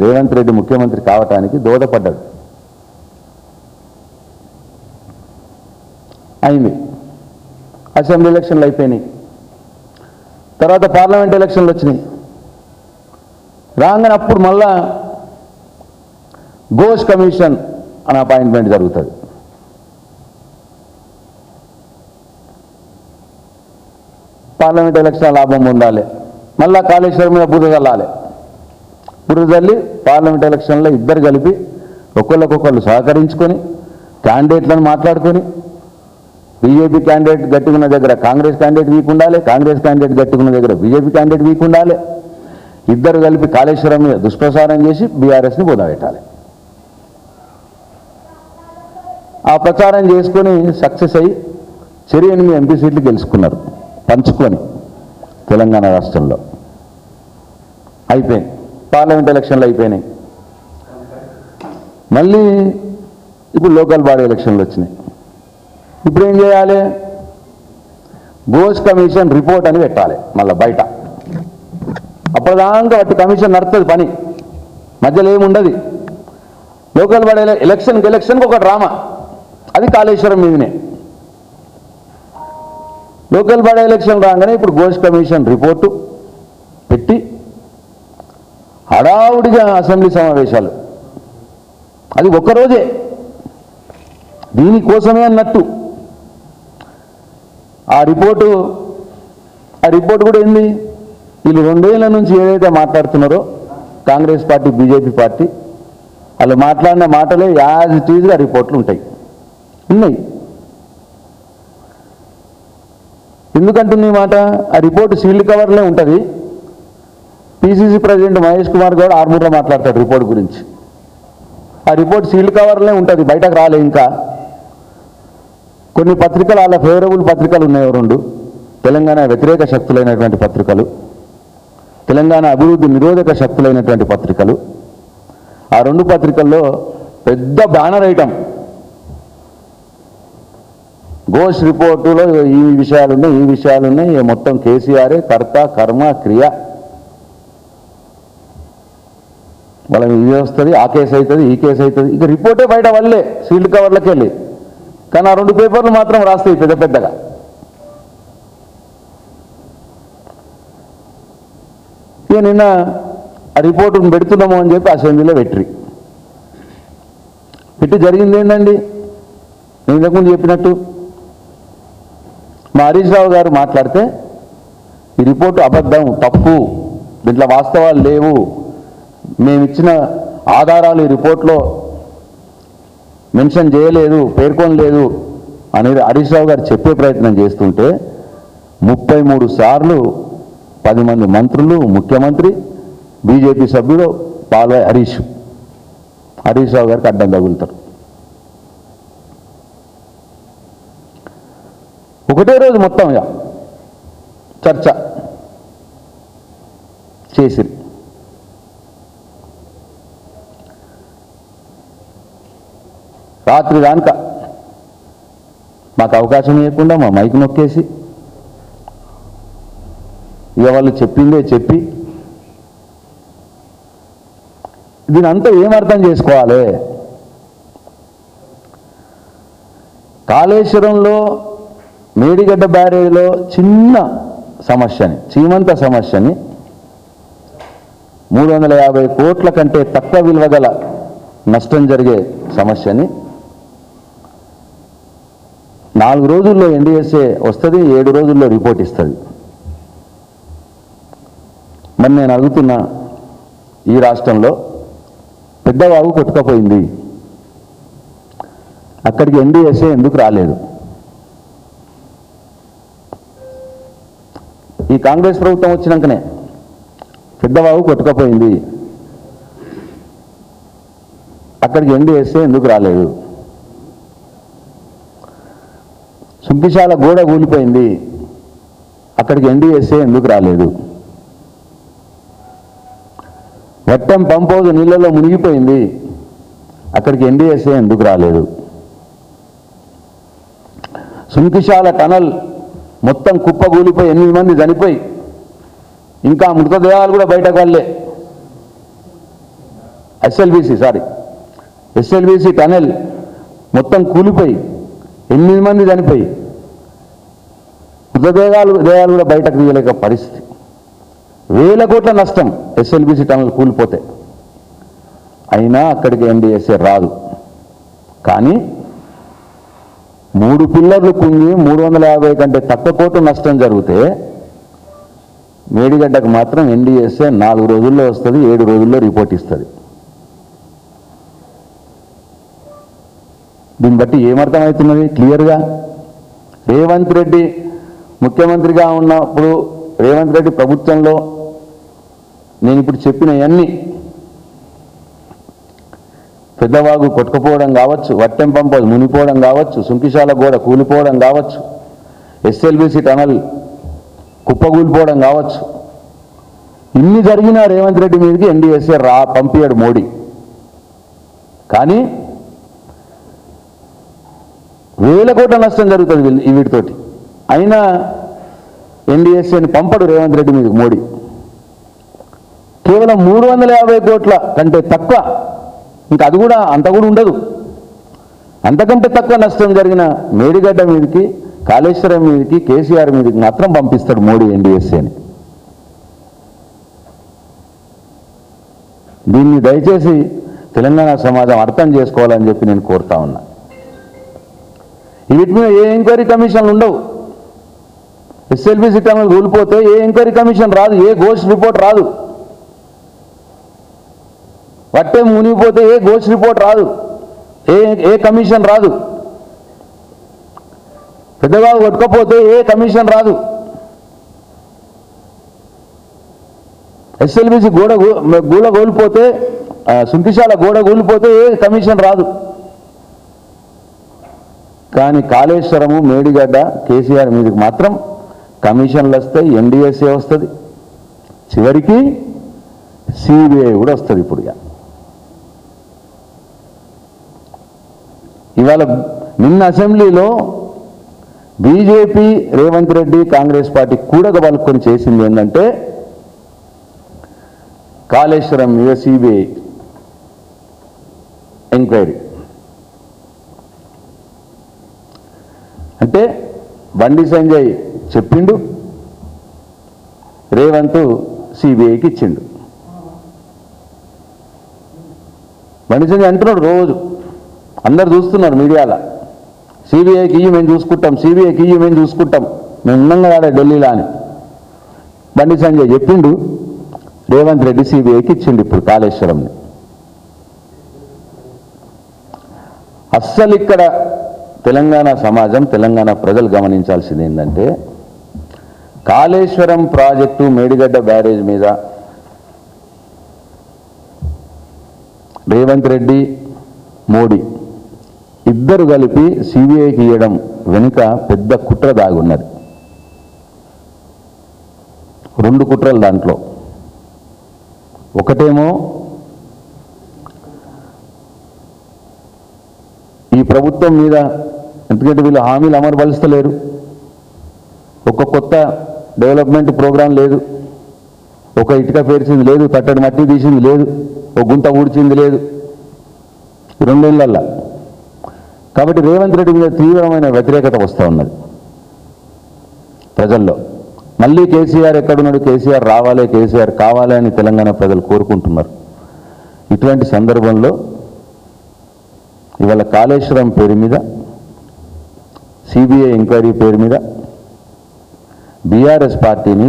రేవంత్ రెడ్డి ముఖ్యమంత్రి కావటానికి దోహదపడ్డాడు. అయింది. అసెంబ్లీ ఎలక్షన్లు అయిపోయినాయి. తర్వాత పార్లమెంట్ ఎలక్షన్లు వచ్చినాయి. రాగానే అప్పుడు మళ్ళా ఘోష్ కమిషన్ అనే అపాయింట్మెంట్ జరుగుతుంది. పార్లమెంట్ ఎలక్షన్ లాభం పొందాలి, మళ్ళా కాళేశ్వరం మీద బురద చల్లాలి. బురద చల్లి పార్లమెంట్ ఎలక్షన్లో ఇద్దరు కలిపి ఒకళ్ళకొకళ్ళు సహకరించుకొని క్యాండిడేట్లను మాట్లాడుకొని, బీజేపీ క్యాండిడేట్ గట్టిగున్న దగ్గర కాంగ్రెస్ క్యాండిడేట్ వీక్ ఉండాలి, కాంగ్రెస్ క్యాండిడేట్ గట్టిగున్న దగ్గర బీజేపీ క్యాండిడేట్ వీక్ ఉండాలి. ఇద్దరు కలిపి కాళేశ్వరం మీద దుష్ప్రచారం చేసి బీఆర్ఎస్ని బోధపెట్టాలి. ఆ ప్రచారం చేసుకొని సక్సెస్ అయ్యి 8 ఎంపీ సీట్లు గెలుచుకున్నారు పంచుకొని తెలంగాణ రాష్ట్రంలో. అయిపోయింది. పార్లమెంట్ ఎలక్షన్లు అయిపోయినాయి. మళ్ళీ ఇప్పుడు లోకల్ బాడీ ఎలక్షన్లు వచ్చినాయి. ఇప్పుడు ఏం చేయాలి? ఘోష్ కమిషన్ రిపోర్ట్ అని పెట్టాలి మళ్ళీ బయట. అప్పటిదాకా వాటి కమిషన్ నడుస్తుంది పని, మధ్యలో ఏముండదు. లోకల్ బాడీ ఎలక్షన్కి ఒక డ్రామా, అది కాళేశ్వరం మీదనే. లోకల్ బాడీ ఎలక్షన్ రాగానే ఇప్పుడు ఘోష్ కమిషన్ రిపోర్టు పెట్టి హడావుడిగా అసెంబ్లీ సమావేశాలు. అది ఒక్కరోజే, దీనికోసమే అన్నట్టు. ఆ రిపోర్టు కూడా ఏంది? వీళ్ళు 2 ఏళ్ల నుంచి ఏదైతే మాట్లాడుతున్నారో కాంగ్రెస్ పార్టీ, బీజేపీ పార్టీ, వాళ్ళు మాట్లాడిన మాటలే యాజ్ ఇట్ ఈజ్గా రిపోర్ట్లు ఉన్నాయి. ఎందుకంటుంది ఈ మాట? ఆ రిపోర్టు సీల్డ్ కవర్లే ఉంటుంది. పిసిసి ప్రెసిడెంట్ మహేష్ కుమార్ గౌడ్ ఆర్మూర్లో మాట్లాడతాడు రిపోర్ట్ గురించి. ఆ రిపోర్ట్ సీల్డ్ కవర్లే ఉంటుంది, బయటకు రాలే. ఇంకా కొన్ని పత్రికలు, వాళ్ళ ఫేవరబుల్ పత్రికలు ఉన్నాయి 2, తెలంగాణ వ్యతిరేక శక్తులైనటువంటి పత్రికలు, తెలంగాణ అభివృద్ధి నిరోధక శక్తులైనటువంటి పత్రికలు. ఆ 2 పత్రికల్లో పెద్ద బ్యానర్ ఐటమ్, ఘోష్ రిపోర్టులో ఈ విషయాలున్నాయి, మొత్తం కేసీఆరే కర్త కర్మ క్రియ, వాళ్ళ ఇది వస్తుంది, ఆ కేసు అవుతుంది, ఈ కేసు అవుతుంది. ఇక రిపోర్టే బయట వల్లే సీల్డ్ కవర్లకి వెళ్ళి. కానీ ఆ 2 పేపర్లు మాత్రం రాస్తాయి పెద్దగా. ఇక నిన్న ఆ రిపోర్టును పెడుతున్నాము అని చెప్పి అసెంబ్లీలో పెట్టి జరిగింది ఏంటండి? నేను ఇంతకుముందు చెప్పినట్టు మా హరీష్ రావు గారు మాట్లాడితే ఈ రిపోర్టు అబద్ధం, తప్పు, దీంట్లో వాస్తవాలు లేవు, మేమిచ్చిన ఆధారాలు ఈ రిపోర్ట్లో మెన్షన్ చేయలేదు, పేర్కొనలేదు అనేది హరీష్ రావు గారు చెప్పే ప్రయత్నం చేస్తుంటే 33 సార్లు 10 మంది మంత్రులు, ముఖ్యమంత్రి, బీజేపీ సభ్యుడు పాల్వాయి హరీష్ రావు గారికి అడ్డం తగులుతారు. ఒకటే రోజు మొత్తం చర్చ చేసి రాత్రి దానిక మాకు అవకాశం ఇవ్వకుండా మా మైక్ నొక్కేసి ఇక వాళ్ళు చెప్పిందే చెప్పి దీని అంతా ఏమర్థం చేసుకోవాలి? కాళేశ్వరంలో మేడిగడ్డ బ్యారేజ్లో చిన్న సమస్యని, చీమంత సమస్యని 350 కోట్ల కంటే తక్కువ విలువ గల నష్టం జరిగే సమస్యని 4 రోజుల్లో ఎన్డీఎస్ఏ వస్తుంది, 7 రోజుల్లో రిపోర్ట్ ఇస్తుంది. మరి నేను అడుగుతున్నా, ఈ రాష్ట్రంలో పెద్దవాగు కొట్టుకపోయింది, అక్కడికి ఎన్డీఎస్ఏ ఎందుకు రాలేదు? ఈ కాంగ్రెస్ ప్రభుత్వం వచ్చినాకనే పెద్దవాగు కొట్టుకపోయింది, అక్కడికి ఎన్డీఎస్ఏ ఎందుకు రాలేదు? సుంకిశాల గోడ కూలిపోయింది, అక్కడికి ఎన్డీఎస్ఏ ఎందుకు రాలేదు? వట్టం పంపౌజు నీళ్ళలో మునిగిపోయింది, అక్కడికి ఎన్డీఎస్ఏ ఎందుకు రాలేదు? సుంకిశాల టనల్ మొత్తం కుప్పగూలిపోయి 8 మంది చనిపోయి ఇంకా మృతదేహాలు కూడా బయటకు వెళ్ళే, ఎస్ఎల్బీసీ టనెల్ మొత్తం కూలిపోయి 8 మంది చనిపోయి మృతదేహాలు కూడా బయటకు తీయలేక పరిస్థితి. వేల కోట్ల నష్టం ఎస్ఎల్బీసీ టనెల్ కూలిపోతే. అయినా అక్కడికి ఎన్డీఎస్ఏ రాదు. కానీ 3 పిల్లర్లు కుంగి 350 కంటే తక్కువ కోట్ల నష్టం జరిగితే మేడిగడ్డకు మాత్రం ఎన్డీఎస్ఏ 4 రోజుల్లో వస్తుంది, 7 రోజుల్లో రిపోర్ట్ ఇస్తుంది. దీన్ని బట్టి ఏమర్థమవుతున్నది క్లియర్గా? రేవంత్ రెడ్డి ముఖ్యమంత్రిగా ఉన్నప్పుడు, రేవంత్ రెడ్డి ప్రభుత్వంలో నేను ఇప్పుడు చెప్పినవన్నీ పెద్దవాగు కొట్టుకుపోవడం కావచ్చు, వట్టెంపంప మునిపోవడం కావచ్చు, సుంకిశాల గోడ కూలిపోవడం కావచ్చు, ఎస్ఎల్బీసీ టనల్ కుప్పగూలిపోవడం కావచ్చు, ఇన్ని జరిగిన రేవంత్ రెడ్డి మీదకి ఎన్డీఎస్ఏ పంపించాడు మోడీ. కానీ వేల కోట్ల నష్టం జరుగుతుంది వీటితోటి. అయినా ఎన్డీఎస్ఏని పంపడు రేవంత్ రెడ్డి మీదకి మోడీ. కేవలం 350 కోట్ల కంటే తక్కువ, ఇంకా అది కూడా అంత కూడా ఉండదు, అంతకంటే తక్కువ నష్టం జరిగిన మేడిగడ్డ మీదకి, కాళేశ్వరం మీదకి, కేసీఆర్ మీదకి మాత్రం పంపిస్తాడు మోడీ ఎన్డీఎస్ఏని. దీన్ని దయచేసి తెలంగాణ సమాజం అర్థం చేసుకోవాలని చెప్పి నేను కోరుతా ఉన్నా. వీటి మీద ఏ ఎంక్వైరీ కమిషన్లు ఉండవు. ఎస్ఎల్బీసీ టనల్ కూలిపోతే ఏ ఎంక్వైరీ కమిషన్ రాదు, ఏ గోస్ట్ రిపోర్ట్ రాదు. వట్టే మునిగిపోతే ఏ గోస్ట్ రిపోర్ట్ రాదు, ఏ కమిషన్ రాదు. పెద్దగా కొట్టుకపోతే ఏ కమిషన్ రాదు. ఎస్ఎల్బీసీ గూడ కోల్పోతే, సుంకిశాల గోడ కూలిపోతే ఏ కమిషన్ రాదు. కానీ కాళేశ్వరము, మేడిగడ్డ, కేసీఆర్ మీదకి మాత్రం కమిషన్లు వస్తాయి, ఎన్డీఎస్ఏ వస్తుంది, చివరికి సిబిఐ కూడా వస్తుంది. ఇప్పుడు ఇవాళ నిన్న అసెంబ్లీలో బీజేపీ, రేవంత్ రెడ్డి, కాంగ్రెస్ పార్టీ కూడగబలుకొని చేసింది ఏంటంటే కాళేశ్వరం మీద సిబిఐ ఎంక్వైరీ. అంటే బండి సంజయ్ చెప్పిండు, రేవంత్ సిబిఐకి ఇచ్చిండు. బండి సంజయ్ అంటున్నాడు, రోజు అందరు చూస్తున్నారు మీడియాలో, సిబిఐకి ఇయ్యి మేము చూసుకుంటాం, సిబిఐకి ఇయ్యి మేము చూసుకుంటాం, మేము ఉన్నాం కదా ఢిల్లీలో అని బండి సంజయ్ చెప్పిండు. రేవంత్ రెడ్డి సిబిఐకి ఇచ్చిండు ఇప్పుడు కాళేశ్వరంని. అస్సలు ఇక్కడ తెలంగాణ సమాజం, తెలంగాణ ప్రజలు గమనించాల్సింది ఏంటంటే కాళేశ్వరం ప్రాజెక్టు, మేడిగడ్డ బ్యారేజ్ మీద రేవంత్ రెడ్డి, మోడీ ఇద్దరు కలిపి సిబిఐకి ఇవ్వడం వెనుక పెద్ద కుట్ర దాగున్నది. 2 కుట్రలు దాంట్లో. ఒకటేమో ఈ ప్రభుత్వం మీద, ఎందుకంటే వీళ్ళు హామీలు అమలుపరుస్తలేరు, ఒక కొత్త డెవలప్మెంట్ ప్రోగ్రాం లేదు, ఒక ఇటుక పేర్చింది లేదు, తట్టడి మట్టి తీసింది లేదు, ఒక గుంత ఊడ్చింది లేదు 2 ఏళ్ళల్లో. కాబట్టి రేవంత్ రెడ్డి మీద తీవ్రమైన వ్యతిరేకత వస్తూ ఉన్నది ప్రజల్లో. మళ్ళీ కేసీఆర్ ఎక్కడున్నాడు, కేసీఆర్ రావాలి, కేసీఆర్ కావాలి అని తెలంగాణ ప్రజలు కోరుకుంటున్నారు. ఇటువంటి సందర్భంలో ఇవాళ కాళేశ్వరం పేరు మీద, సిబిఐ ఎంక్వైరీ పేరు మీద బీఆర్ఎస్ పార్టీని